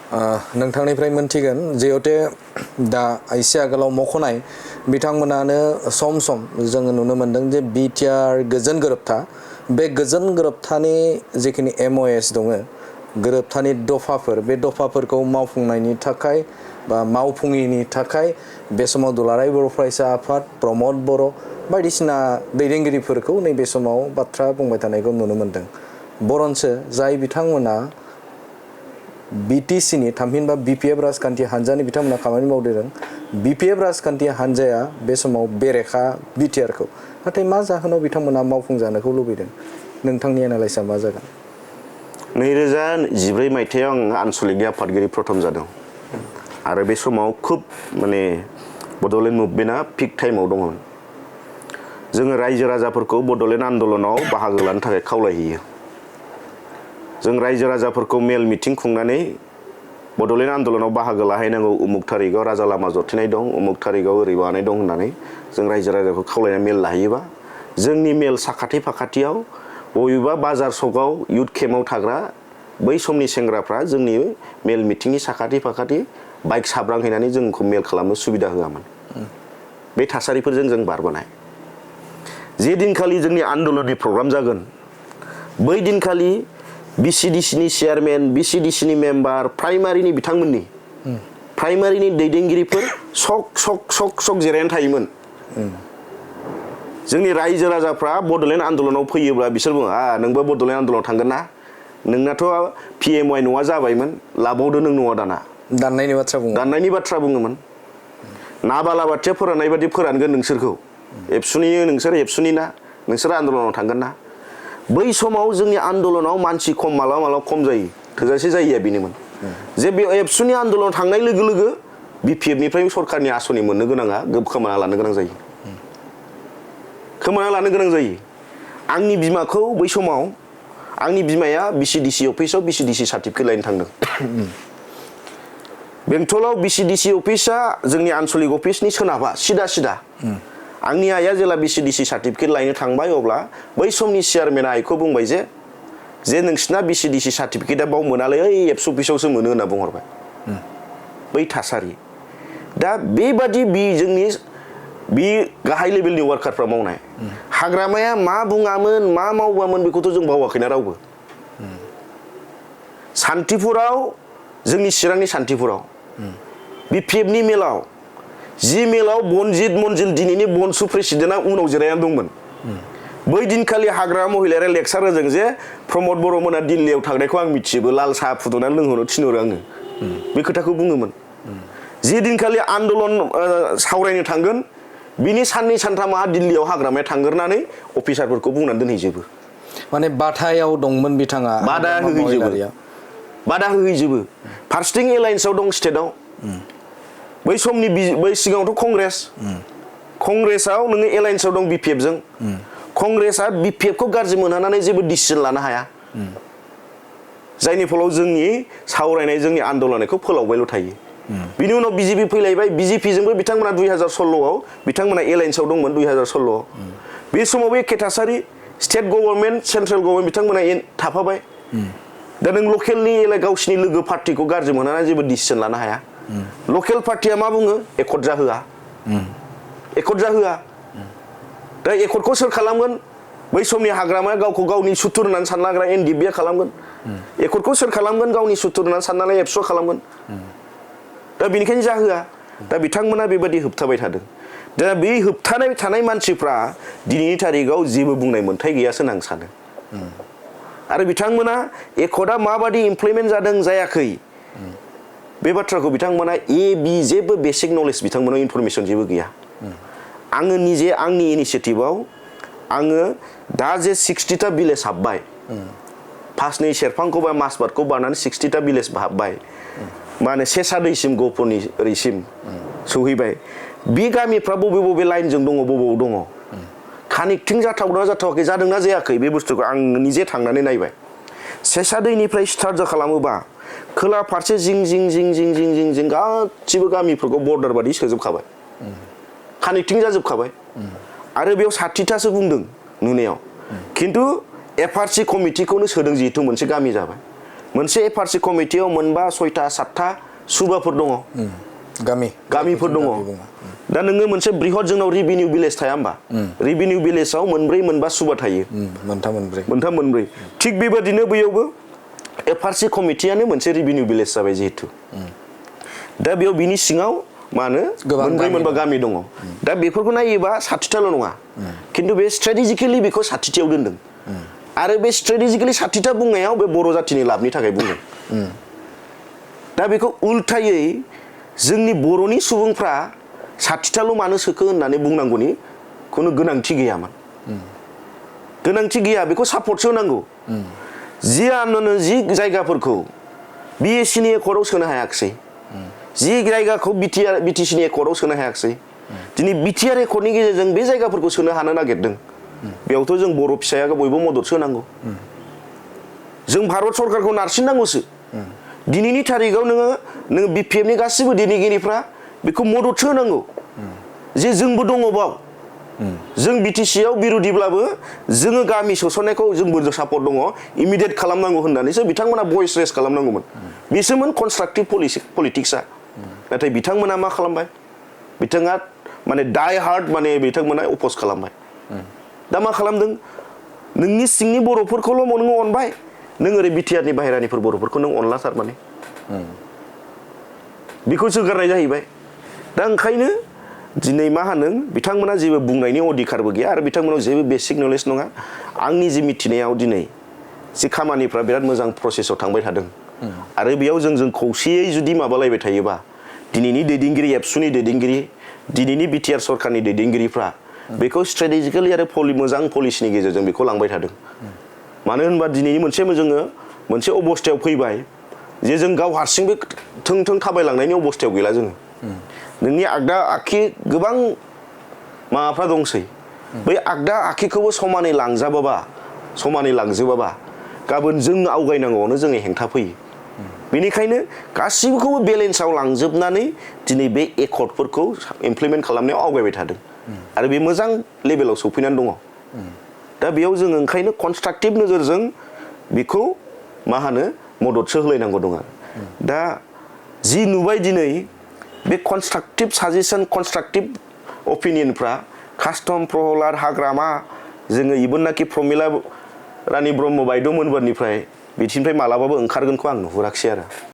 नोंथांनिफ्राय मोनथिगोन जिहेते दा एसे आगोलाव मख'नाय बिथांमोनानो सम सम जोङो नुनो मोनदों जे बिटिआर गोजोन गोरोबथा बे गोजोन गोरोबथानि जिखिनि MOS दङ गोरोबथानि दफाफोर बे दफाफोरखौ मावफुंनायनि थाखाय बा मावफुङिनि थाखाय बे समाव दुलाराय बर' फरायसा आफाद प्रमद बर' बायदिसिना दैदेनगिरिफोरखौ नैबे समाव बाथ्रा बुंबाय थानायखौ नुनो मोनदों बरन्सो जाय बिथांमोना BTCनि थामहिनबा BPF राजखान्थि हानजानि बिथांमोना खामानि मावदों BPF राजखान्थि हानजाया बे समाव बेरेखा बिटिआरखौ नाथाय मा जाहोनाव बिथांमोना मावफुंजानोखौ लुबैदों नोंथांनि एनालाइसआ मा जागोन 2014 मायथाइयाव आं आनसलिकनि आफादगिरि प्रथम जादों आरो बे समाव खुब माने बड'लेण्ड मुभमेन्टआ पिक टाइमाव दंमोन जोङो रायजो राजाफोरखौ बड'लेण्ड आन्दलनाव बाहागो लानो थाखाय खावलायहैयो जों रायजो राजाफोरखौ मेल मिटिं खुंनानै बड'लेण्ड आन्दलनाव बाहागो लाहैनांगौ उमुक थारिखआव राजा लामा जथेनाय दं उमुक थारिखआव ओरै बानाय दं होननानै जों रायजो राजाखौ खावलायना मेल लाहैयोबा जोंनि मेल साखाथि फाखाथियाव बबेबा बाजार सकआव युथ केम्पआव थाग्रा बै समनि सेंग्राफ्रा जोंनि मेल मिटिंनि साखाथि फाखाथि बाइक साब्रांहैनानै जोंखौ मेल खालामनो सुबिदा होआमोन बे थासारिफोरजों जों बारबोनाय जे दिनखालि जोंनि आन्दलननि प्रग्राम जागोन बै दिनखालि BCDCनि चेयारमेन BCDCनि मेम्बार प्राइमारिनि बिथांमोननि प्राइमारिनि दैदेनगिरिफोर सक जिरायनानै थायोमोन जोंनि रायजो राजाफ्रा बड'लेण्ड आन्दलनाव फैयोब्ला बिसोर बुङो नोंबो बड'लेण्ड आन्दलनाव थांगोन ना नोंनाथ' PMY नङा जाबायमोन लाबावदो नों नङा दाना दाननायनि बाथ्रा बुङोमोन ना बालाबाथिया फोराननाय बादि फोरानगोन नोंसोरखौ नोंसोर एबसुनि ना नोंसोर आन्दलनाव थांगोन ना बै समाव जोंनि आन्दलनाव मानसि खम मालाबा खम जायो थोजासे जायैया बेनोमोन जे बे एबसुनि आन्दलनाव थांनाय लोगो लोगो BPFनिफ्राय सरकारनि आसनि मोननो गोनाङा खोमाना लानो गोनां जायो आंनि बिमाखौ बै समाव आंनि बिमाया BCDC अफिसाव BCDC सार्टिफिकेट लायनो थांदों बेंटलाव BCDC अफिसा जोंनि आनसलिक अफिसनि सोनाबहा सिदा आंनि आइया जेला BCDC सार्टिफिकेट लायनो थांबाय अब्ला बै समनि चेयारमेना आइखौ बुंबाय जे नोंसिना BCDC सार्टिफिकेटआ बाव मोनालै ओइ एबसु अफिसावसो मोनो होनना बुंहरबाय बै थासारि दा बेबादि जोंनि बे गाहाय लेभेलनि वार्कारफ्रा मावनाय हाग्रामाया मा बुङामोन मा मावबामोन बेखौथ' जों बावाखैना रावबो सान्तिपुराव जोंनि चिरांनि सान्तिपुराव BPFनि मेलाव जि मेलाव बनजित मनजिल दिनैनि बनसु प्रेसिडेन्टआ उनाव जिरायनानै दंमोन बै दिनखालि हाग्रामा महिलाया लेक्सार होदों जे प्रमद बर'मोना दिल्लीयाव थांनायखौ आं मिथियोबो लाल साहा फुदुंनानै लोंहोनो थिनहरो आङो बे खोथाखौ बुङोमोन जि दिनखालि आन्दलन सावरायनो थांगोन बिनि साननै सानथामहा दिल्लीयाव हाग्रामाया थांगोरनानै अफिसारफोरखौ बुंनानै दोनहैजोबो माने बाथायाव दंमोन बिथाङा बादा होहैजोबो फारसेथिं एलायन्सआव दं स्टेटआव बै समनि बै सिगाङावथ' कंग्रेसआव नोङो एलायन्सआव दं BPFजों कंग्रेसआ BPFखौ गाज्रि मोनहानानै जेबो डिसिजन लानो हाया जायनि फलाव जोंनि सावरायनाय जोंनि आन्दलनखौ फोलावबायल' थायो बिनि उनाव BJP फैलायबाय BJPजोंबो बिथांमोना 2016आव बिथांमोना एलायन्सआव दंमोन 2016आव बे समावबो एखे थासारि स्टेट गभर्नमेन्ट सेन्ट्रेल गभर्नमेन्ट बिथांमोना थाफाबाय दा नों लकेलनि गावसिनि लोगो पार्टिखौ गाज्रि मोनहानानै जेबो डिसिजन लानो हाया लकेल पार्टिया मा बुङो एकर्ड जाहोआ दा एकर्डखौ सोर खालामगोन बै समनि हाग्रामाया गावखौ गावनि सुथुर होननानै सानना लाग्रा NDBआ खालामगोन एकर्डखौ सोर खालामगोन गावनि सुथुर होननानै साननानै एबसुआ खालामगोन दा बेनिखायनो जाहोआ दा बिथांमोना बेबादि होबथाबाय थादों दा बे होबथानाय थानाय मानसिफ्रा दिनैनि थारिखआव जेबो बुंनाय मोन्थाय गैयासो होनना आं सानो आरो बिथांमोना एकर्डआ माबादि इमप्लिमेन्ट जादों जायाखै बे बाथ्राखौ बिथांमोना जेबो बेसिक नलेज बिथांमोनाव इनफरमेसन जेबो गैया आङो निजे आंनि इनिसियेटिभआव आङो दा जे 60टा भिलेज हाबबाय फार्स्टनि सेरफांखौ बा मासबादखौ बारनानै 60टा भिलेज हाबबाय मा होनो सेसा दैसिम गहपुरनि ओरैसिम सौहैबाय बे गामिफ्रा बबे लाइनजों दङ बबेयाव दङ कानेक्टिं जाथावना जाथावाखै जादोंना जायाखै बे बुस्थुखौ आं निजे थांनानै नायबाय सेसा दैनिफ्राय स्टार्ट खालामोबा खोला फारसे जिं गासिबो गामिफोरखौ बर्डार बादि सोजोबखाबाय कानेक्टिं जाजोबखाबाय आरो बेयाव 60टासो बुंदों नुनायाव खिन्थु FRC कमिटिखौनो सोदों जिहेतु मोनसे गामि जाबाय मोनसे एफआरसि कमिटियाव मोनबा 6टा 7टा सुबाफोर दङ गामिफोर दङ दा नोङो मोनसे बृहत जोंनाव रिभिनिउ भिलेज थाया होमबा रिभिनिउ भिलेजाव मोनब्रै मोनबा सुबा थायो मोनथाम मोनब्रै थिग बेबादिनो बैयावबो एफआरसि कमिटियानो मोनसे रिभिनिउ भिलेज जाबाय जिहेतु दा बेयाव बिनि सिङाव मा होनो मोनब्रै मोनबा गामि दङ दा बेफोरखौ नायोबा 60टाल' नङा खिन्थु बे स्ट्रेटेजिकेलि बेखौ 60टायाव दोनदों आरो बे स्ट्रेटेजिकेलि 60टा बुंनायाव बे बर' जाथिनि लाबनि थाखाय बुंदों दा बेखौ उल्थायै जोंनि बर'नि सुबुंफ्रा 60टाल' मानो सोखो होननानै बुंनांगौनि खुनु गोनांथि गैयामोन गोनांथि गैया बेखौ सापर्टसो होनांगौ जियानो जि जायगाफोरखौ बिएससिनि एकर्डआव सोनो हायाखिसै जि जायगाखौ बिटिसिनि एकर्डआव सोनो हायाखिसै दिनै बिटिआर एकर्डनि गेजेरजों बे जायगाफोरखौ सोनो हानो नागिरदों बेयावथ' जों बर' फिसाया बयबो मददसो होनांगौ जों भारत सरकारखौ नारसिननांगौसो दिनैनि थारिखआव नोङो बिपिएफनि गासिबो दैदेनगिरिफ्रा बेखौ मददसो होनांगौ जे जोंबो दङ बाव जों बिटिसिआव बिरोधिब्लाबो जोङो गामि सोसननायखौ जोंबो सापर्ट दङ इमिडियेट खालामनांगौ होननानैसो बिथांमोना भइस रेज खालामनांगौमोन बिसोरमोन कनस्ट्राक्टिभ पलिटिक्सआ नाथाय बिथांमोना मा खालामबाय बिथाङा माने डाइ हार्ड माने बिथांमोना अपोज खालामबाय दा मा खालामदों नोंनि सिंनि बर'फोरखौल' नोङो अनबाय नों ओरै बिटिआरनि बाहेरानिफोर बर'फोरखौ नों अनला थारमाने बेखौ जोगारनाय जाहैबाय दा ओंखायनो दिनै मा होनो बिथांमोना जेबो बुंनायनि अधिकारबो गैया आरो बिथांमोनाव जेबो बेसिक नलेज नङा आंनि जि मिथिनायाव दिनै जि खामानिफ्रा बिराद मोजां प्रसेसआव थांबाय थादों आरो बेयाव जों खौसेयै जुदि माबालायबाय थायोबा दिनैनि दैदेनगिरि एबसुनि दैदेनगिरि दिनैनि बिटिआर सरकारनि दैदेनगिरिफ्रा बेखौ स्ट्रेटेजिकेलि आरो मोजां पलिसिनि गेजेरजों बेखौ लांबाय थादों मानो होनबा दिनैनि जोङो मोनसे अबस्थायाव फैबाय जे जों गाव हारसिंबो थों थाबायलांनायनि अबस्थायाव गैला जोङो नोंनि आगदा आखि गोबां माबाफ्रा दंसै बै आगदा आखिखौबो समानै लांजोबाबा गाबोन जों आवगायनांगौआवनो जोङो हेंथा फैयो बेनिखायनो गासिबोखौबो बेलेन्सआव लांजोबनानै दिनै बे एकर्डफोरखौ इमप्लिमेन्ट खालामनायाव आवगायबाय थादों आरो बे मोजां लेभेलाव सौफैनानै दङ दा बेयाव जोङो ओंखायनो कनस्ट्राक्टिभ नोजोरजों बेखौ मा होनो मददसो होलायनांगौ दङ दा जि नुबाय दिनै बे कनस्ट्राक्टिभ साजेसन कनस्ट्राक्टिभ अपिनियनफ्रा कास्टम प्रहलाद हाग्रामा जोङो इबोनाखि प्रमिला रानी ब्रह्म बायद' मोनबानिफ्राय बिथिंनिफ्राय मालाबाबो ओंखारगोनखौ आं नुहुराखिसै आरो